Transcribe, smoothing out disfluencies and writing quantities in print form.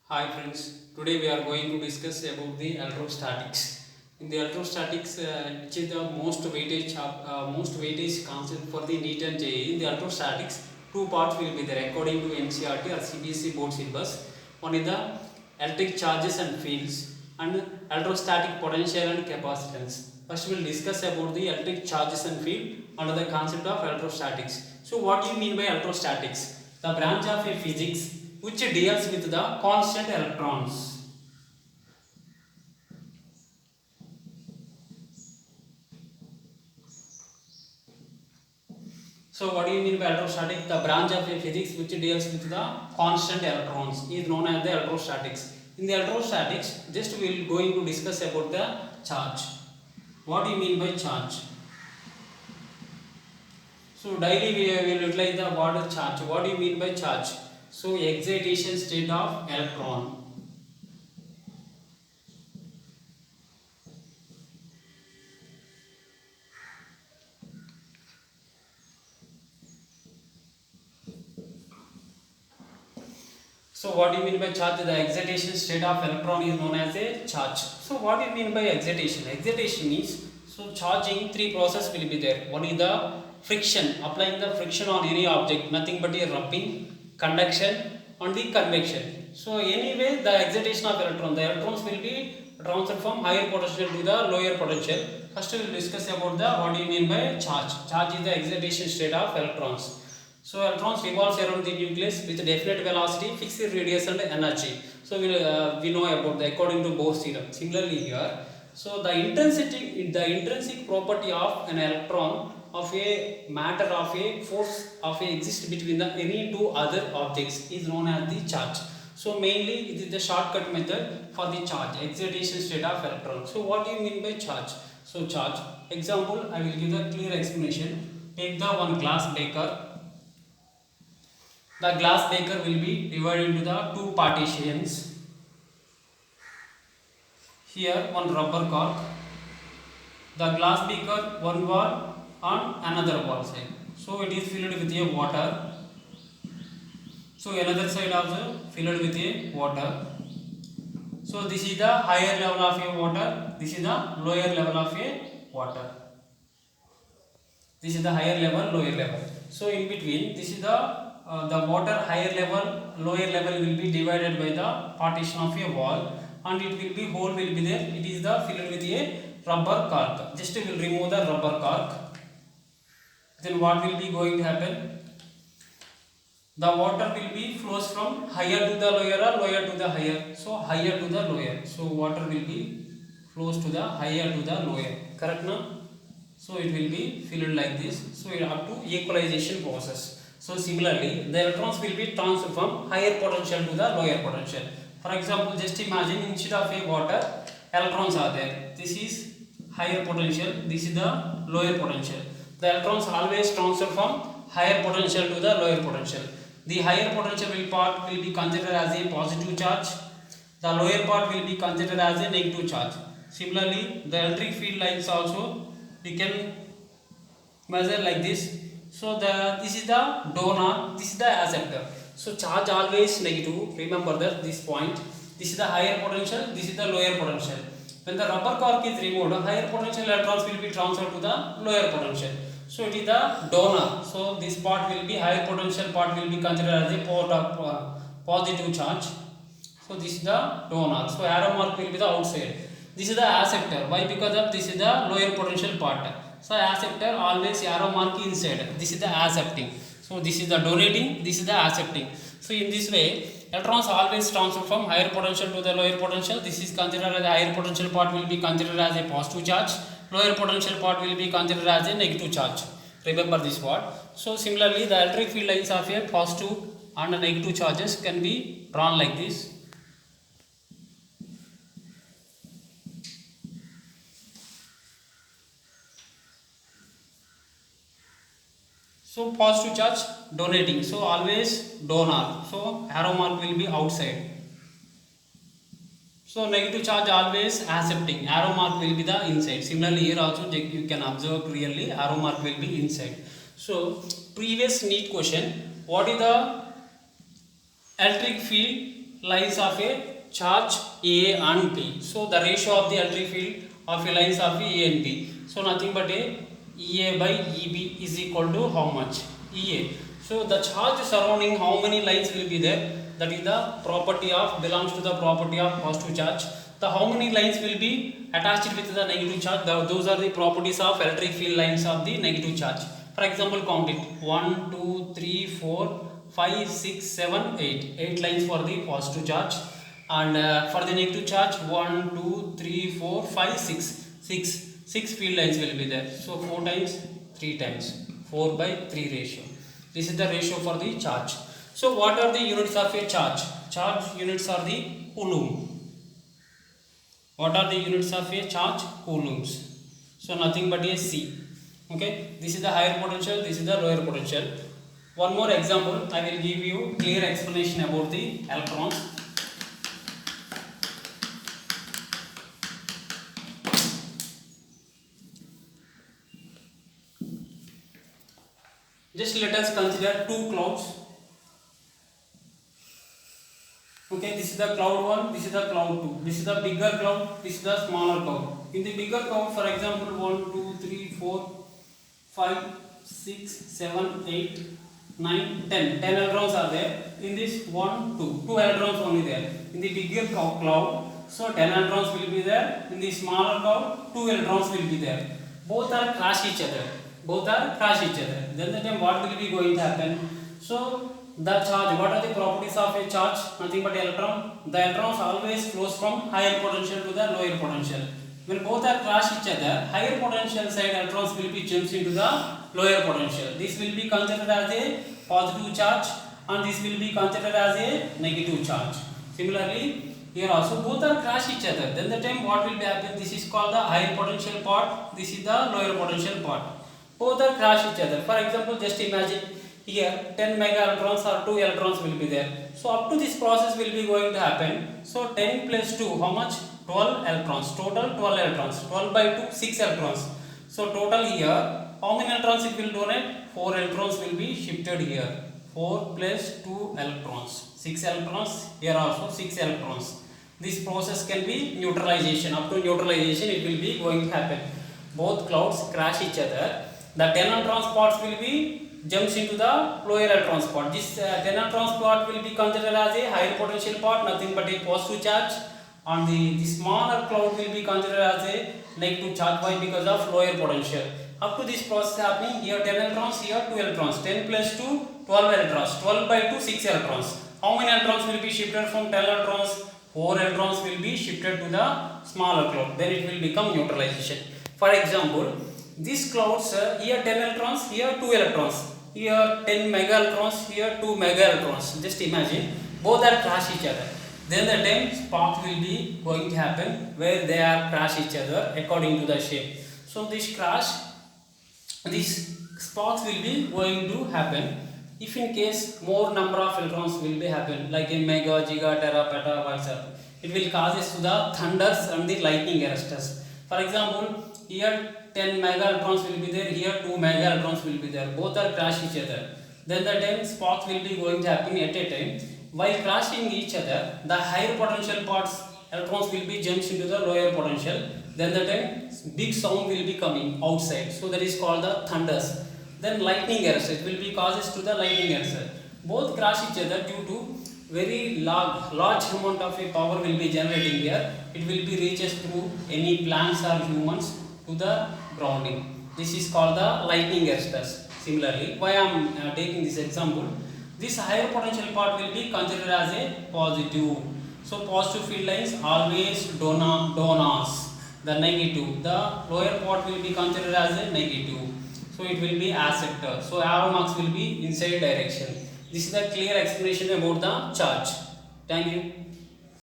Hi friends, today we are going to discuss about the electrostatics. In the electrostatics, which is the most weightage concept for the NEET and JEE. In the electrostatics, two parts will be there according to NCERT or CBSE board syllabus. One is the electric charges and fields and electrostatic potential and capacitance. First we will discuss about the electric charges and field under the concept of electrostatics. So what do you mean by electrostatics? The branch of a physics which deals with the constant electrons. So what do you mean by electrostatic? The branch of a physics which deals with the constant electrons is known as the electrostatics. In the electrostatics, just we will going to discuss about the charge. What do you mean by charge? So daily we will utilize the word charge. What do you mean by charge? So excitation state of electron. So what do you mean by charge? The excitation state of electron is known as a charge. So what do you mean by excitation? Excitation means, so charging three process will be there. One is the friction, applying the friction on any object, nothing but a rubbing, conduction and the convection. So anyway the excitation of electron, the electrons will be transferred from higher potential to the lower potential. First we will discuss about the what do you mean by charge. Charge is the excitation state of electrons. So electrons revolves around the nucleus with definite velocity, fixed radius and energy. So we know about the according to Bohr's theorem. Similarly here, so the intrinsic property of an electron of a matter of a force of a exist between the any two other objects is known as the charge. So mainly it is the shortcut method for the charge, excitation state of electron. So what do you mean by charge? So charge, example I will give the clear explanation. Take the one glass beaker. The glass beaker will be divided into the two partitions. Here one rubber cork. The glass beaker one wall and another wall side. So it is filled with a water. So another side also filled with a water. So this is the higher level of a water. This is the lower level of a water. This is the higher level, lower level. So in between, this is the water higher level, lower level will be divided by the partition of a wall, and it will be hole will be there. It is the filled with a rubber cork. Just we will remove the rubber cork. Then what will be going to happen? The water will be flows from higher to the lower or lower to the higher. So higher to the lower. So water will be flows to the higher to the lower. Correct now? So it will be filled like this. So it up to equalization process. So similarly, the electrons will be transferred from higher potential to the lower potential. For example, just imagine instead of a water, electrons are there. This is higher potential. This is the lower potential. The electrons always transfer from higher potential to the lower potential. The higher potential part will be considered as a positive charge. The lower part will be considered as a negative charge. Similarly, the electric field lines also we can measure like this. So this is the donor, this is the acceptor. So charge always negative. Remember that this point. This is the higher potential. This is the lower potential. When the rubber cork is removed, higher potential electrons will be transferred to the lower potential. So it is the donor. So this part will be higher potential part will be considered as a port of positive charge. So this is the donor. So arrow mark will be the outside. This is the acceptor. Why? Because of this is the lower potential part. So acceptor always arrow mark inside. This is the accepting. So this is the donating. This is the accepting. So in this way, electrons always transfer from higher potential to the lower potential. This is considered as the higher potential part will be considered as a positive charge. Lower potential part will be considered as a negative charge. Remember this word. So similarly, the electric field lines of a positive and a negative charges can be drawn like this. So positive charge donating. So always donor. So arrow mark will be outside. So negative charge always accepting. Arrow mark will be the inside. Similarly here also you can observe clearly arrow mark will be inside. So previous NEET question, what is the electric field lines of a charge A and B. So the ratio of the electric field of a lines of A and B. So nothing but a EA by EB is equal to how much? EA. So the charge surrounding how many lines will be there? That is the property of, belongs to the property of positive charge. The how many lines will be attached with the negative charge? Those are the properties of electric field lines of the negative charge. For example, count it: 1, 2, 3, 4, 5, 6, 7, 8. 8 lines for the positive charge, and for the negative charge 1, 2, 3, 4, 5, 6. 6 field lines will be there. So 4 times 3 times 4 by 3 ratio. This is the ratio for the charge. So what are the units of a charge? Charge units are the coulomb. What are the units of a charge? Coulombs. So nothing but a C. Okay, this is the higher potential, this is the lower potential. One more example, I will give you clear explanation about the electrons. Just let us consider two clouds. Okay, this is the cloud 1, this is the cloud 2. This is the bigger cloud, this is the smaller cloud. In the bigger cloud, for example, 1, 2, 3, 4, 5, 6, 7, 8, 9, 10. 10 electrons are there. In this 1, 2. 2 electrons only there. In the bigger cloud, so 10 electrons will be there. In the smaller cloud, 2 electrons will be there. Both are crash each other. Then the time what will be going to happen? So the charge, what are the properties of a charge? Nothing but electron. The electrons always flows from higher potential to the lower potential. When both are crash each other, higher potential side electrons will be jumps into the lower potential. This will be considered as a positive charge, and this will be considered as a negative charge. Similarly, here also both are crash each other. Then the time what will be happen? This is called the higher potential part. This is the lower potential part. Both are crash each other. For example, just imagine here 10 mega electrons or 2 electrons will be there. So up to this process will be going to happen. So 10 plus 2, how much? 12 electrons. Total 12 electrons. 12 by 2, 6 electrons. So total here, how many electrons it will donate? 4 electrons will be shifted here. 4 plus 2 electrons. 6 electrons. Here also 6 electrons. This process can be neutralization. Up to neutralization it will be going to happen. Both clouds crash each other. The 10 electrons parts will be jumps into the lower electrons part. This 10 electrons part will be considered as a higher potential part, nothing but a positive charge. And the smaller cloud will be considered as a negative charge. Why? Because of lower potential. Up to this process happening, here 10 electrons, here 2 electrons. 10 plus 2, 12 electrons. 12 by 2, 6 electrons. How many electrons will be shifted from 10 electrons? 4 electrons will be shifted to the smaller cloud. Then it will become neutralization. For example, these clouds, here 10 electrons, here 2 electrons. Here 10 mega electrons, here 2 mega electrons. Just imagine, both are crash each other. Then the time spark will be going to happen where they are crash each other according to the shape. So this crash, these sparks will be going to happen if in case more number of electrons will be happen, like a mega, giga, tera, peta, whatever. It will causes to the thunders and the lightning arrests. For example, here 10 mega electrons will be there, here 2 mega electrons will be there. Both are crash each other. Then the time sparks will be going to happen at a time. While crashing each other, the higher potential parts electrons will be jumps into the lower potential. Then the time big sound will be coming outside. So that is called the thunders. Then lightning arrest. It will be causes to the lightning arrest. Both crash each other due to very large amount of a power will be generating here. It will be reaches through any plants or humans to the grounding. This is called the lightning arresters. Similarly, why I am taking this example, this higher potential part will be considered as a positive. So positive field lines always donors. The negative, the lower part will be considered as a negative. So it will be acceptor. So arrow marks will be inside direction. This is the clear explanation about the charge. Thank you.